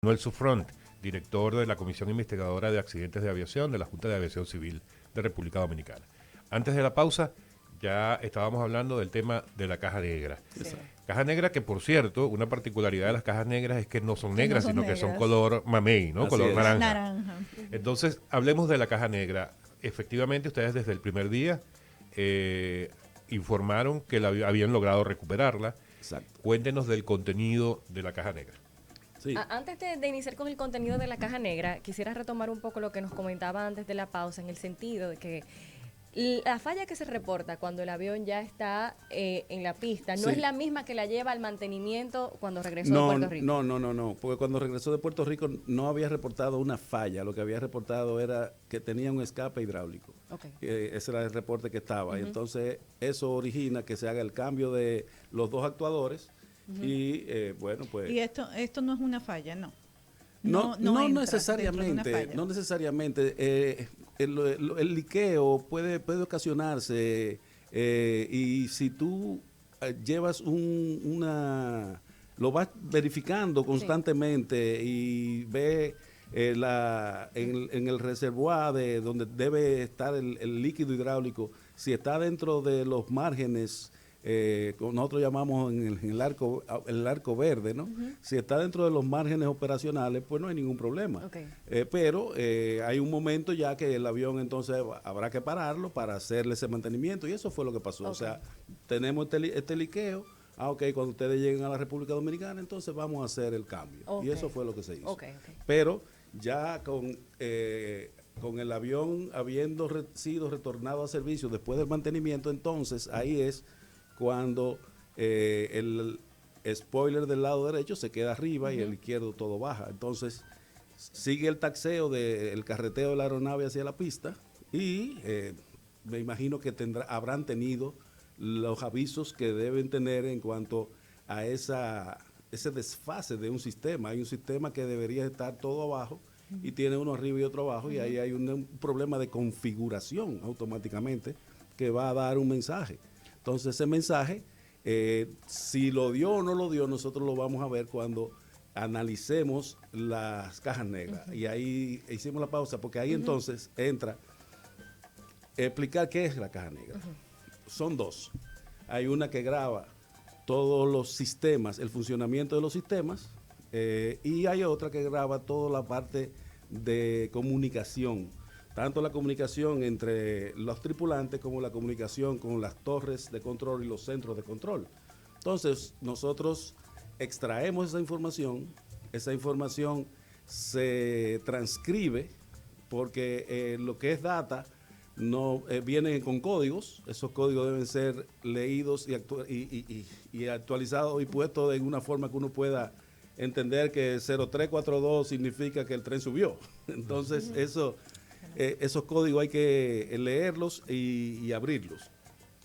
Manuel Sufront, director de la Comisión Investigadora de Accidentes de Aviación de la Junta de Aviación Civil de República Dominicana. Antes de la pausa, ya estábamos hablando del tema de la caja negra. Sí. Caja negra que, por cierto, una particularidad de las cajas negras es que no son negras, no son sino que son negras. color mamey, ¿no? Así Color es. naranja. Naranja. Entonces, hablemos de la caja negra. Efectivamente, ustedes desde el primer día informaron que habían logrado recuperarla. Exacto. Cuéntenos del contenido de la caja negra. Sí. Antes de iniciar con el contenido de la caja negra, quisiera retomar un poco lo que nos comentaba antes de la pausa, en el sentido de que la falla que se reporta cuando el avión ya está en la pista no Sí. es la misma que la lleva al mantenimiento cuando regresó de Puerto Rico. No, porque cuando regresó de Puerto Rico no había reportado una falla, lo que había reportado era que tenía un escape hidráulico. Okay. Ese era el reporte que estaba, y entonces eso origina que se haga el cambio de los dos actuadores y bueno, pues... Y esto no es una falla, no. No entra dentro de una necesariamente, falla. no necesariamente. El liqueo puede ocasionarse y si tú llevas lo vas verificando constantemente y ves en el reservoir de donde debe estar el líquido hidráulico, si está dentro de los márgenes, como nosotros llamamos en el arco verde, ¿no? Si está dentro de los márgenes operacionales, pues no hay ningún problema. Okay. Pero hay un momento ya que el avión entonces habrá que pararlo para hacerle ese mantenimiento, y eso fue lo que pasó. Okay. O sea, tenemos este liqueo. Ok, cuando ustedes lleguen a la República Dominicana, entonces vamos a hacer el cambio. Okay. Y eso fue lo que se hizo. Okay. Pero ya con el avión habiendo sido retornado a servicio después del mantenimiento, entonces ahí es cuando el spoiler del lado derecho se queda arriba y el izquierdo todo baja. Entonces sigue el taxeo del carreteo de la aeronave hacia la pista y me imagino que habrán tenido los avisos que deben tener en cuanto a ese desfase de un sistema. Hay un sistema que debería estar todo abajo y tiene uno arriba y otro abajo, y ahí hay un problema de configuración automáticamente que va a dar un mensaje. Entonces ese mensaje, si lo dio o no lo dio, nosotros lo vamos a ver cuando analicemos las cajas negras. Y ahí hicimos la pausa porque ahí entonces entra explicar qué es la caja negra. Son dos. Hay una que graba todos los sistemas, el funcionamiento de los sistemas, y hay otra que graba toda la parte de comunicación, tanto la comunicación entre los tripulantes como la comunicación con las torres de control y los centros de control. Entonces, nosotros extraemos esa información se transcribe porque lo que es data no viene con códigos. Esos códigos deben ser leídos y actualizados y puestos en una forma que uno pueda entender que 0342 significa que el tren subió. Entonces, esos códigos hay que leerlos y abrirlos.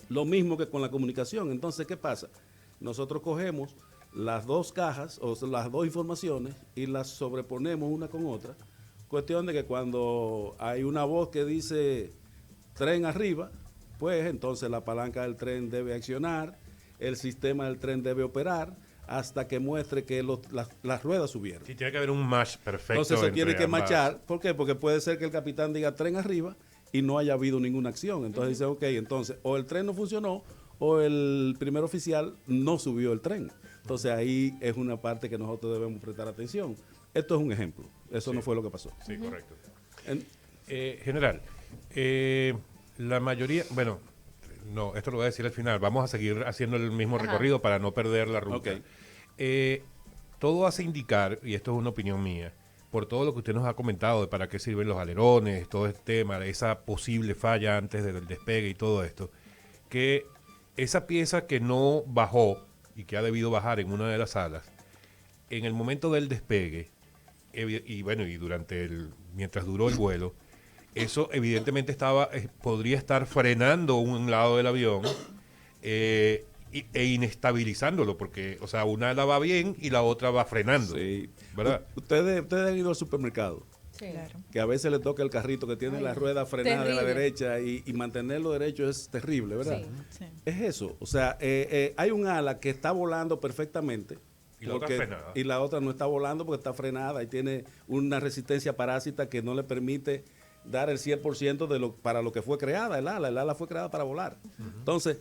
Lo mismo que con la comunicación. Entonces, ¿qué pasa? Nosotros cogemos las dos cajas o las dos informaciones y las sobreponemos una con otra. Cuestión de que cuando hay una voz que dice tren arriba, pues entonces la palanca del tren debe accionar, el sistema del tren debe operar hasta que muestre que las ruedas subieron. Sí, tiene que haber un match perfecto. Entonces se tiene que ambas. matchar. ¿Por qué? Porque puede ser que el capitán diga tren arriba y no haya habido ninguna acción. Entonces dice, ok, entonces o el tren no funcionó o el primer oficial no subió el tren. Entonces ahí es una parte que nosotros debemos prestar atención. Esto es un ejemplo. Eso no fue lo que pasó. Sí, correcto. General, la mayoría, bueno, no, esto lo voy a decir al final. Vamos a seguir haciendo el mismo recorrido para no perder la ruta. Ok. Todo hace indicar, y esto es una opinión mía, por todo lo que usted nos ha comentado de para qué sirven los alerones, todo este tema, esa posible falla antes del despegue y todo esto, que esa pieza que no bajó y que ha debido bajar en una de las alas, en el momento del despegue, y bueno, y mientras duró el vuelo, eso evidentemente podría estar frenando un lado del avión e inestabilizándolo, porque, o sea, una ala va bien y la otra va frenando. Sí. ¿Verdad? Ustedes han ido al supermercado, Sí. Claro. que a veces le toca el carrito que tiene la rueda frenada de la terrible. derecha y mantenerlo derecho es terrible, ¿verdad? Sí. Sí. Es eso. O sea, hay un ala que está volando perfectamente Y la otra frenada. y la otra no está volando porque está frenada y tiene una resistencia parásita que no le permite dar el 100% para lo que fue creada el ala. El ala fue creada para volar. Entonces,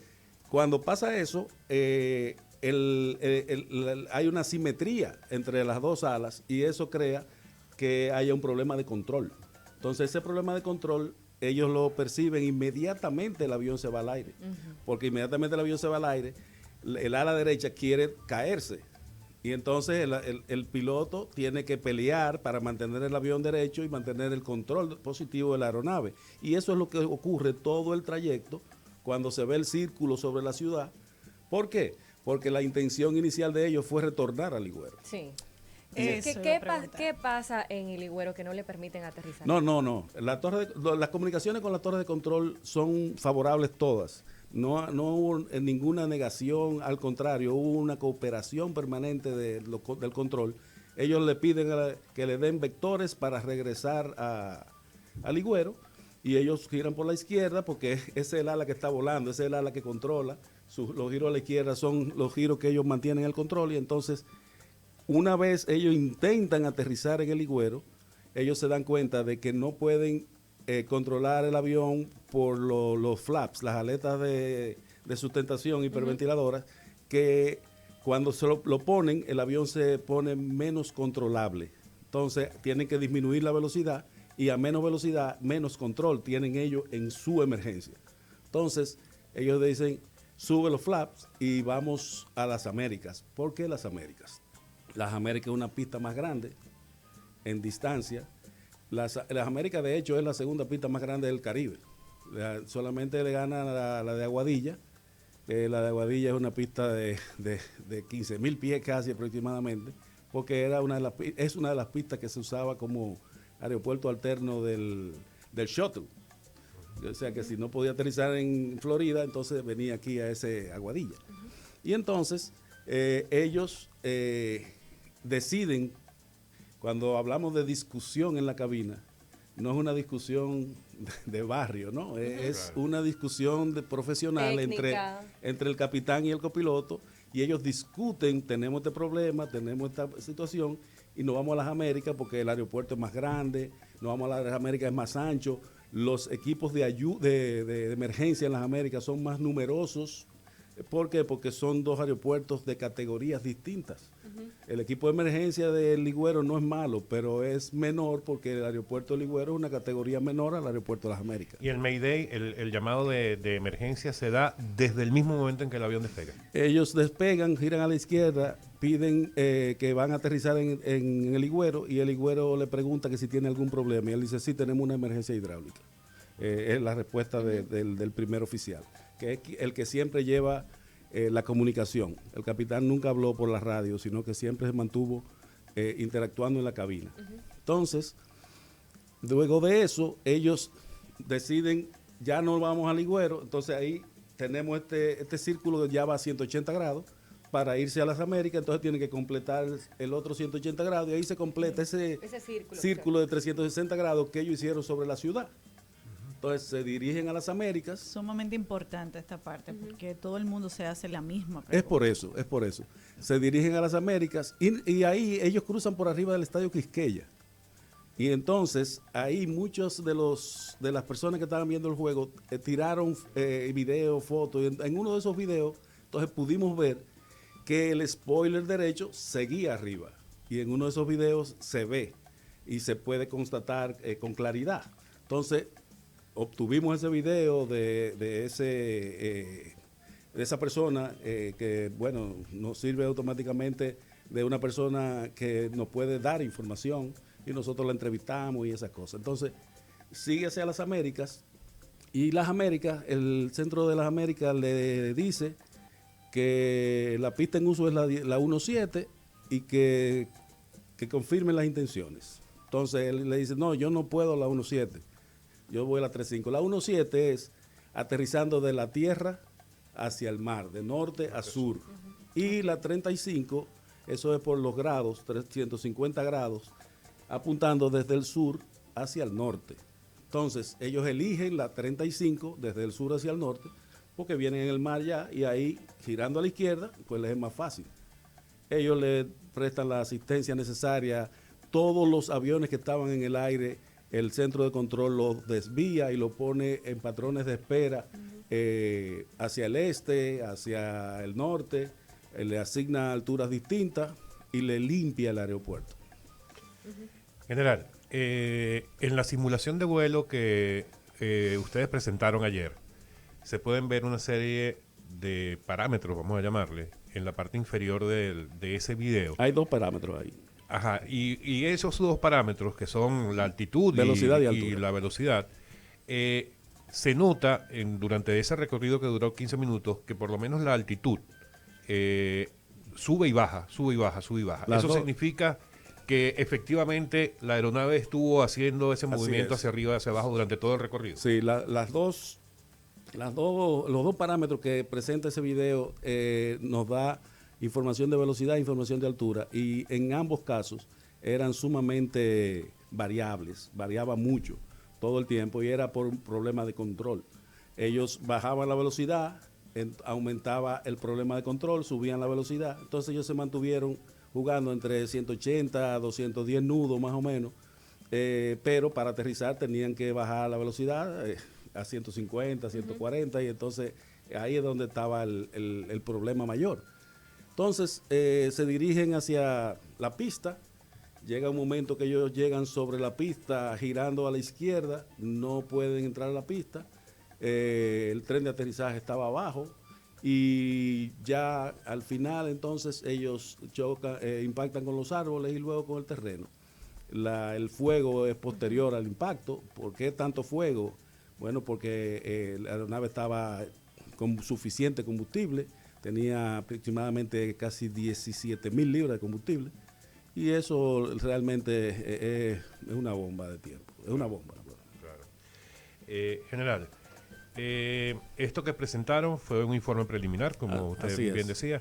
cuando pasa eso, hay una simetría entre las dos alas y eso crea que haya un problema de control. Entonces, ese problema de control, ellos lo perciben inmediatamente, el avión se va al aire. Porque inmediatamente el avión se va al aire, el ala derecha quiere caerse. Y entonces el piloto tiene que pelear para mantener el avión derecho y mantener el control positivo de la aeronave. Y eso es lo que ocurre todo el trayecto cuando se ve el círculo sobre la ciudad. ¿Por qué? Porque la intención inicial de ellos fue retornar a Ligüero. Sí. Eso iba a preguntar. ¿Qué pasa en el Ligüero que no le permiten aterrizar? No. Las comunicaciones con la torre de control son favorables todas. No hubo ninguna negación, al contrario, hubo una cooperación permanente del control. Ellos le piden que le den vectores para regresar a Ligüero y ellos giran por la izquierda porque ese es el ala que está volando, ese es el ala que controla. Los giros a la izquierda son los giros que ellos mantienen el control y entonces una vez ellos intentan aterrizar en el Ligüero, ellos se dan cuenta de que no pueden controlar el avión por los flaps, las aletas de sustentación hiperventiladoras, que cuando se lo ponen, el avión se pone menos controlable. Entonces tienen que disminuir la velocidad y a menos velocidad, menos control tienen ellos en su emergencia. Entonces ellos dicen, sube los flaps y vamos a las Américas. ¿Por qué las Américas? Las Américas es una pista más grande en distancia. Las Américas, de hecho, es la segunda pista más grande del Caribe. Solamente le gana la de Aguadilla. La de Aguadilla es una pista de 15.000 pies casi aproximadamente, porque es una de las pistas que se usaba como aeropuerto alterno del shuttle. O sea que si no podía aterrizar en Florida, entonces venía aquí a ese Aguadilla. Y entonces ellos deciden, cuando hablamos de discusión en la cabina, no es una discusión de barrio, ¿no? Es una discusión profesional entre el capitán y el copiloto, y ellos discuten, tenemos este problema, tenemos esta situación, y nos vamos a las Américas porque el aeropuerto es más grande, nos vamos a las Américas, es más ancho, los equipos de emergencia en las Américas son más numerosos. ¿Por qué? Porque son dos aeropuertos de categorías distintas. El equipo de emergencia de Ligüero no es malo, pero es menor porque el aeropuerto de Ligüero es una categoría menor al aeropuerto de las Américas. Y el Mayday, el llamado de emergencia, se da desde el mismo momento en que el avión despega. Ellos despegan, giran a la izquierda, piden que van a aterrizar en el Ligüero y el Ligüero le pregunta que si tiene algún problema y él dice, sí, tenemos una emergencia hidráulica. Es la respuesta del primer oficial, que es el que siempre lleva la comunicación. El capitán nunca habló por la radio, sino que siempre se mantuvo interactuando en la cabina. Entonces, luego de eso, ellos deciden, ya no vamos a Ligüero, entonces ahí tenemos este círculo que ya va a 180 grados para irse a las Américas, entonces tienen que completar el otro 180 grados y ahí se completa ese círculo de 360 grados que ellos hicieron sobre la ciudad. Entonces se dirigen a las Américas. Sumamente importante esta parte, porque todo el mundo se hace la misma pregunta. Es por eso. Se dirigen a las Américas y ahí ellos cruzan por arriba del Estadio Quisqueya. Y entonces ahí muchos de las personas que estaban viendo el juego tiraron videos, fotos. Y en uno de esos videos, entonces pudimos ver que el spoiler derecho seguía arriba. Y en uno de esos videos se ve y se puede constatar con claridad. Entonces obtuvimos ese video de esa persona que, bueno, nos sirve automáticamente de una persona que nos puede dar información y nosotros la entrevistamos y esas cosas. Entonces, sigue hacia las Américas y las Américas, el centro de las Américas le dice que la pista en uso es la 17 y que confirmen las intenciones. Entonces, él le dice, no, yo no puedo la 17. Yo voy a la 35. La 17 es aterrizando de la tierra hacia el mar, de norte a sur. Y la 35, eso es por los grados, 350 grados, apuntando desde el sur hacia el norte. Entonces, ellos eligen la 35 desde el sur hacia el norte, porque vienen en el mar ya, y ahí, girando a la izquierda, pues les es más fácil. ellos le prestan la asistencia necesaria. Todos los aviones que estaban en el aire, el centro de control los desvía y los pone en patrones de espera hacia el este, hacia el norte, le asigna alturas distintas y le limpia el aeropuerto. General, en la simulación de vuelo que ustedes presentaron ayer, se pueden ver una serie de parámetros, vamos a llamarle, en la parte inferior de ese video. Hay 2 parámetros ahí. Ajá, y esos 2 parámetros, que son la altitud Velocidad y y altura. la velocidad, se nota durante ese recorrido que duró 15 minutos que por lo menos la altitud sube y baja, sube y baja, sube y baja. Las Eso dos. significa que efectivamente la aeronave estuvo haciendo ese Así movimiento es. hacia arriba y hacia abajo durante todo el recorrido. Sí, los dos parámetros que presenta ese video nos da información de velocidad e información de altura, y en ambos casos eran sumamente variables, variaba mucho todo el tiempo y era por un problema de control. Ellos bajaban la velocidad, aumentaba el problema de control, subían la velocidad, entonces ellos se mantuvieron jugando entre 180 a 210 nudos más o menos, pero para aterrizar tenían que bajar la velocidad a 150, 140, y entonces ahí es donde estaba el problema mayor. Entonces se dirigen hacia la pista, llega un momento que ellos llegan sobre la pista girando a la izquierda, no pueden entrar a la pista, el tren de aterrizaje estaba abajo, y ya al final entonces ellos chocan, impactan con los árboles y luego con el terreno. El fuego es posterior al impacto. ¿Por qué tanto fuego? Bueno, porque la aeronave estaba con suficiente combustible, tenía aproximadamente casi 17,000 libras de combustible, y eso realmente es una bomba de tiempo, es una bomba. Claro. General, esto que presentaron fue un informe preliminar, como usted bien decía.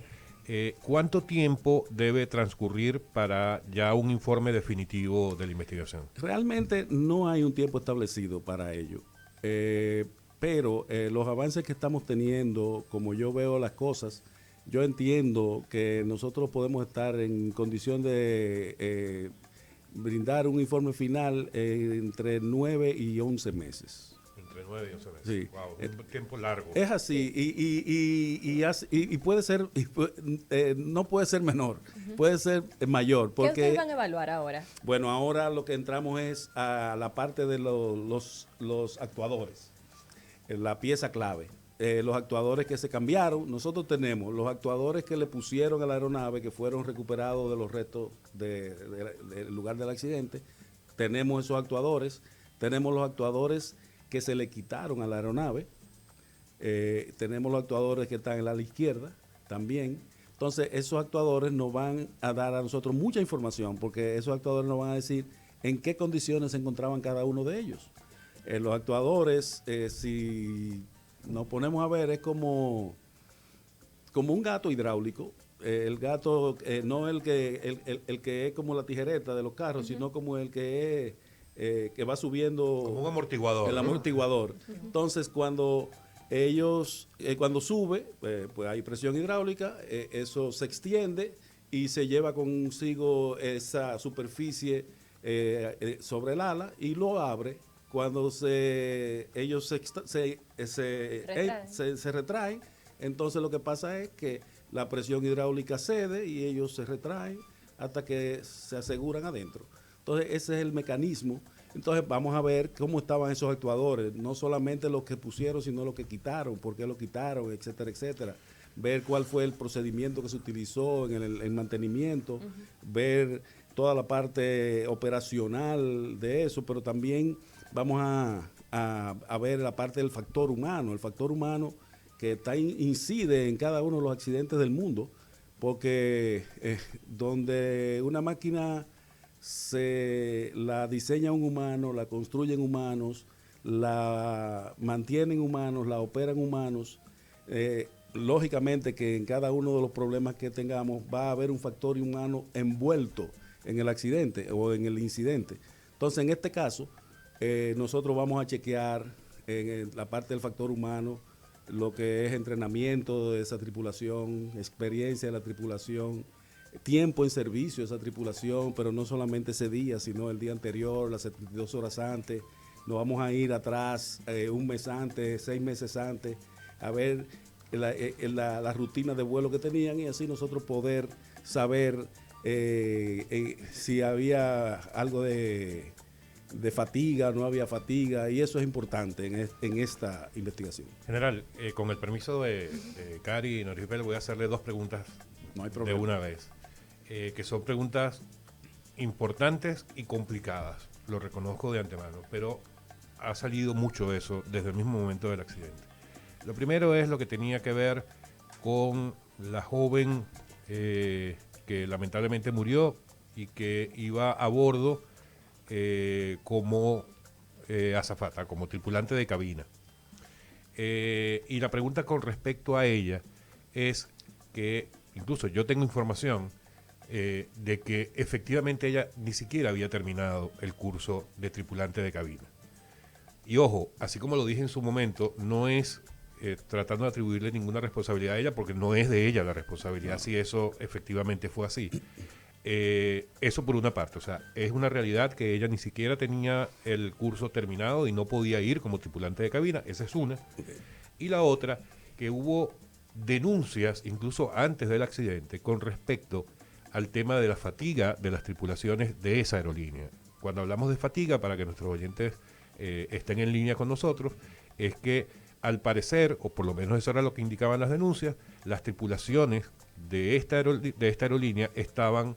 ¿Cuánto tiempo debe transcurrir para ya un informe definitivo de la investigación? Realmente no hay un tiempo establecido para ello, pero los avances que estamos teniendo, como yo veo las cosas, yo entiendo que nosotros podemos estar en condición de brindar un informe final entre 9 y 11 meses. Entre 9 y 11 meses. Sí. Wow, un tiempo largo. Es así, y puede ser, no puede ser menor, puede ser mayor. Porque, ¿qué ustedes van a evaluar ahora? Bueno, ahora lo que entramos es a la parte de los actuadores, la pieza clave. Los actuadores que se cambiaron, nosotros tenemos los actuadores que le pusieron a la aeronave, que fueron recuperados de los restos del lugar del accidente. Tenemos esos actuadores, tenemos los actuadores que se le quitaron a la aeronave, tenemos los actuadores que están en la ala izquierda también. Entonces esos actuadores nos van a dar a nosotros mucha información, porque esos actuadores nos van a decir en qué condiciones se encontraban cada uno de ellos. Los actuadores, si nos ponemos a ver, es como un gato hidráulico. El gato no el que es como la tijereta de los carros, sino como el que es que va subiendo, como un amortiguador. El amortiguador. Entonces, cuando cuando sube, pues hay presión hidráulica, eso se extiende y se lleva consigo esa superficie sobre el ala y lo abre. Cuando ellos se retraen, entonces lo que pasa es que la presión hidráulica cede y ellos se retraen hasta que se aseguran adentro. Entonces ese es el mecanismo. Entonces vamos a ver cómo estaban esos actuadores, no solamente los que pusieron, sino los que quitaron, por qué lo quitaron, etcétera, etcétera. Ver cuál fue el procedimiento que se utilizó en el mantenimiento, ver toda la parte operacional de eso, pero también vamos a ver la parte del factor humano, el factor humano que incide en cada uno de los accidentes del mundo, porque donde una máquina la diseña un humano, la construyen humanos, la mantienen humanos, la operan humanos, lógicamente que en cada uno de los problemas que tengamos va a haber un factor humano envuelto en el accidente o en el incidente. Entonces, en este caso, nosotros vamos a chequear en la parte del factor humano lo que es entrenamiento de esa tripulación, experiencia de la tripulación, tiempo en servicio esa tripulación, pero no solamente ese día, sino el día anterior, las 72 horas antes. Nos vamos a ir atrás un mes antes, 6 meses antes, a ver la rutina de vuelo que tenían y así nosotros poder saber si había algo de fatiga, no había fatiga, y eso es importante en esta investigación. General, con el permiso de Cari y Noribel, voy a hacerle 2 preguntas No hay de problema. una vez, que son preguntas importantes y complicadas, lo reconozco de antemano, pero ha salido mucho eso desde el mismo momento del accidente. Lo primero es lo que tenía que ver con la joven que lamentablemente murió y que iba a bordo como azafata, como tripulante de cabina. Y la pregunta con respecto a ella es que, incluso yo tengo información de que efectivamente ella ni siquiera había terminado el curso de tripulante de cabina. Y ojo, así como lo dije en su momento, no es tratando de atribuirle ninguna responsabilidad a ella, porque no es de ella la responsabilidad, si eso efectivamente fue así. Eso por una parte, o sea, es una realidad que ella ni siquiera tenía el curso terminado y no podía ir como tripulante de cabina, esa es una. Y la otra, que hubo denuncias, incluso antes del accidente, con respecto al tema de la fatiga de las tripulaciones de esa aerolínea. Cuando hablamos de fatiga, para que nuestros oyentes estén en línea con nosotros, es que al parecer, o por lo menos eso era lo que indicaban las denuncias, las tripulaciones de esta aerolínea estaban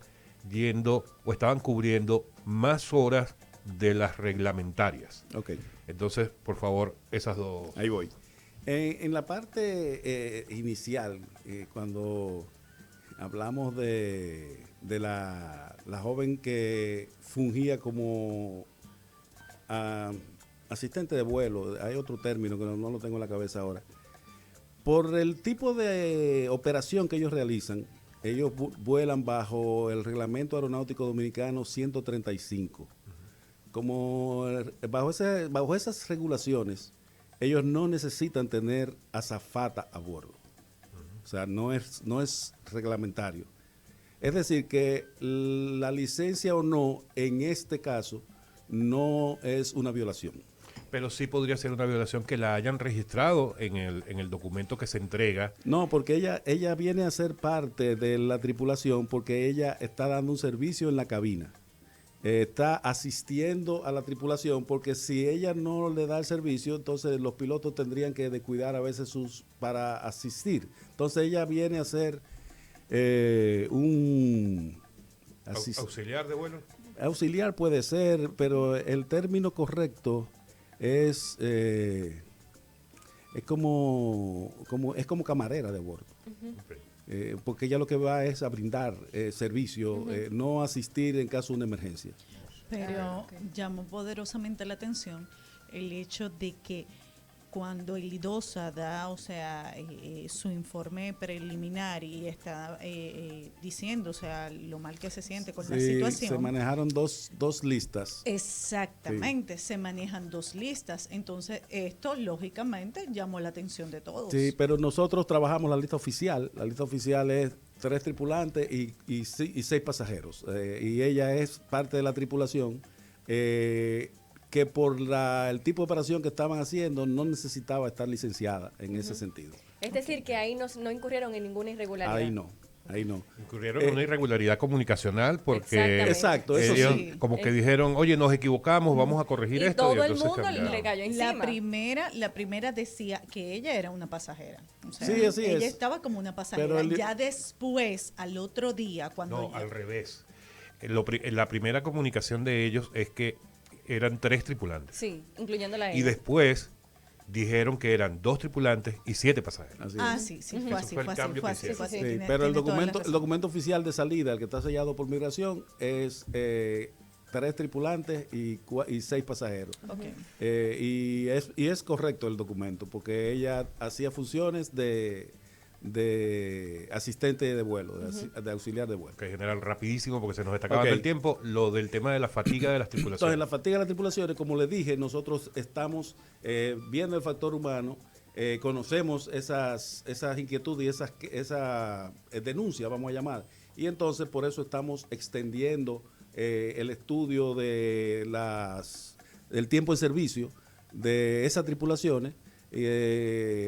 yendo o estaban cubriendo más horas de las reglamentarias. Ok. Entonces, por favor, esas 2. Ahí voy. En la parte inicial, cuando hablamos de la joven que fungía como asistente de vuelo, hay otro término que no lo tengo en la cabeza ahora. Por el tipo de operación que ellos realizan, ellos vuelan bajo el reglamento aeronáutico dominicano 135. Como bajo esas regulaciones, ellos no necesitan tener azafata a bordo. O sea, no es reglamentario. Es decir, que la licencia o no, en este caso, no es una violación. Pero sí podría ser una violación que la hayan registrado en el documento que se entrega. No, porque ella viene a ser parte de la tripulación porque ella está dando un servicio en la cabina. Está asistiendo a la tripulación porque si ella no le da el servicio, entonces los pilotos tendrían que descuidar a veces para asistir. Entonces ella viene a ser un Auxiliar de vuelo. auxiliar, puede ser, pero el término correcto es como camarera de bordo. Okay. Porque ella lo que va es a brindar servicio, no asistir en caso de una emergencia. Pero llamó poderosamente la atención el hecho de que cuando el IDOSA da, o sea, su informe preliminar y está diciendo, o sea, lo mal que se siente con la situación. Se manejaron dos listas. Exactamente, se manejan 2 listas. Entonces, esto lógicamente llamó la atención de todos. Sí, pero nosotros trabajamos la lista oficial. La lista oficial es 3 tripulantes y 6 pasajeros. Y ella es parte de la tripulación. Que por el tipo de operación que estaban haciendo no necesitaba estar licenciada en ese sentido. Es decir, que ahí no incurrieron en ninguna irregularidad. Ahí no. Incurrieron en una irregularidad comunicacional porque Exacto, eso ellos sí. como que dijeron, oye, nos equivocamos, vamos a corregir Y esto. todo el entonces mundo cambiaron. le cayó encima. La primera decía que ella era una pasajera. O sea, Sí, así ella es. estaba como una pasajera. Pero ya después, al otro día, cuando No, ella- al revés. La primera comunicación de ellos es que eran 3 tripulantes. Sí, incluyendo la Y después dijeron que eran 2 tripulantes y 7 pasajeros. Así Ah, es. sí, Eso fue así, fue el fue así, cambio fue que así, hicieron. fue así. Sí, Tiene- pero el tiene toda la documento, razón. el documento oficial de salida, el que está sellado por migración, es 3 tripulantes y 6 pasajeros. Ok. Y es correcto el documento, porque ella hacía funciones de asistente de vuelo, de auxiliar de vuelo. Que general, rapidísimo porque se nos está acabando Ok. el tiempo, lo del tema de la fatiga de las tripulaciones. Entonces, la fatiga de las tripulaciones, como les dije, nosotros estamos viendo el factor humano, conocemos esas inquietudes y esa denuncia, vamos a llamar, Y entonces por eso estamos extendiendo el estudio de el tiempo de servicio de esas tripulaciones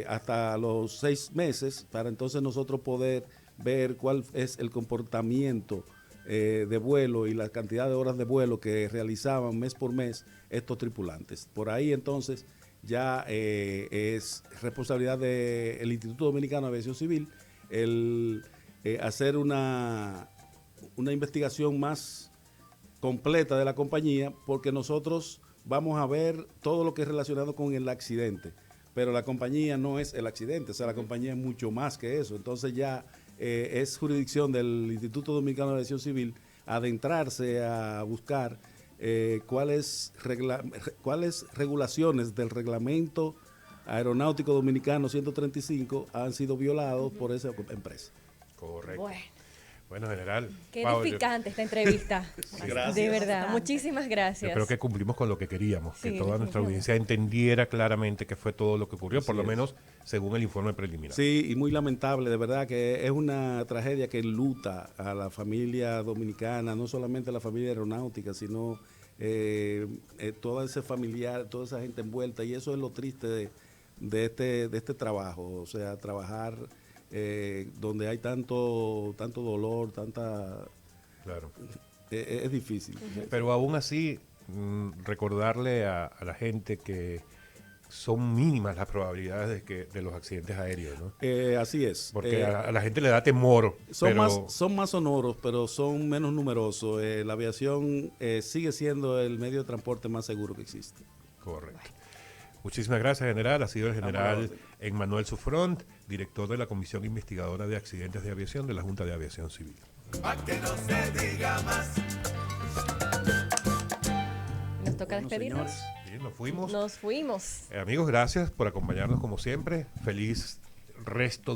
hasta los 6 meses, para entonces nosotros poder ver cuál es el comportamiento de vuelo y la cantidad de horas de vuelo que realizaban mes por mes estos tripulantes. Por ahí entonces ya es responsabilidad del Instituto Dominicano de Aviación Civil el hacer una investigación más completa de la compañía, porque nosotros vamos a ver todo lo que es relacionado con el accidente, pero la compañía no es el accidente, o sea, la compañía es mucho más que eso. Entonces ya es jurisdicción del Instituto Dominicano de Aviación Civil adentrarse a buscar cuáles regulaciones del reglamento aeronáutico dominicano 135 han sido violados por esa empresa. Correcto. Bueno, general. Qué edificante esta entrevista. Gracias. De verdad, muchísimas gracias. Yo creo que cumplimos con lo que queríamos, Sí, que toda nuestra audiencia entendiera claramente qué fue todo lo que ocurrió, por lo menos según el informe preliminar. Sí, y muy lamentable, de verdad que es una tragedia que enluta a la familia dominicana, no solamente a la familia aeronáutica, sino toda ese familiar, toda esa gente envuelta, y eso es lo triste de este trabajo, o sea, trabajar donde hay tanto dolor, Claro. Es difícil. Pero aún así, recordarle a la gente que son mínimas las probabilidades de los accidentes aéreos, ¿no? Así es. Porque a la gente le da temor. Son más sonoros, pero son menos numerosos. La aviación sigue siendo el medio de transporte más seguro que existe. Correcto. Muchísimas gracias, general. Ha sido el general Emmanuel Sufront, director de la Comisión Investigadora de Accidentes de Aviación de la Junta de Aviación Civil. Pa' que no se diga más. Nos toca despedirnos. Bien, nos fuimos. Nos fuimos. Amigos, gracias por acompañarnos como siempre. Feliz resto